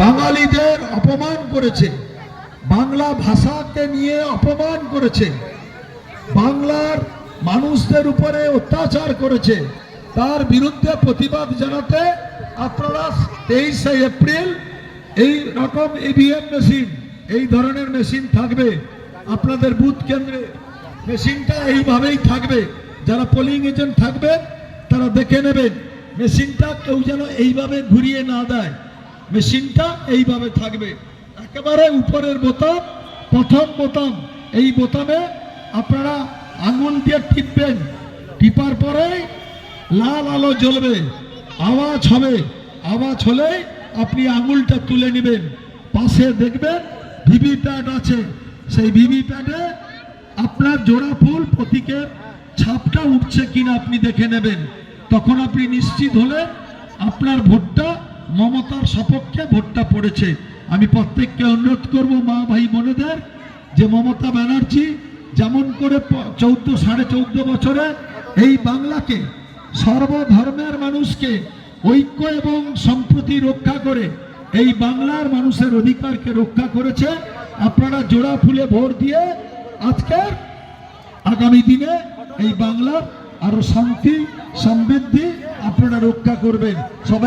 বাঙালিদের অপমান করেছে, বাংলা ভাষাকে নিয়ে অপমান করেছে, বাংলার মানুষদের উপরে অত্যাচার করেছে, তার বিরুদ্ধে প্রতিবাদ জানাতে আপনারা 23শে এপ্রিল এই রকম ইভিএম মেশিন, এই ধরনের মেশিন থাকবে আপনাদের বুথ কেন্দ্রে। মেশিনটা এইভাবেই থাকবে, যারা পোলিং এজেন্ট থাকবেন তারা দেখে নেবেন মেশিনটা কেউ যেন এইভাবে ঘুরিয়ে না দেয়। মেশিনটা এইভাবে থাকবে, একেবারে উপরের বোতাম, প্রথম বোতাম, এই বোতামে আপনারা আঙুল দিয়ে টিপবেন, টিপার পরে লাল আলো জ্বলবে, আওয়াজ হবে, আওয়াজ হলে আপনি আঙুলটা তুলে নেবেন। পাশে দেখবেন ভিভিপ্যাট আছে, সেই ভিভিপ্যাটে আপনার জোড়া ফুল প্রতীকের ছাপটা উঠছে কিনা আপনি দেখে নেবেন। তখন আপনি নিশ্চিত হলে আপনার ভোটটা মমতার সপক্ষে ভোটটা পড়েছে। আমি প্রত্যেককে অনুরোধ করব, মা ভাই বোনেদের, যে মমতা ব্যানার্জি যেমন করে 14.5 বছরে এই বাংলাকে, সর্বধর্মের মানুষকে ঐক্য এবং সম্প্রীতি রক্ষা করে এই বাংলার মানুষের অধিকারকে রক্ষা করেছে, আপনারা জোড়া ফুলে ভোট দিয়ে আজকের আগামী দিনে এই বাংলার আরো শান্তি সমৃদ্ধি আপনারা রক্ষা করবেন। সবাই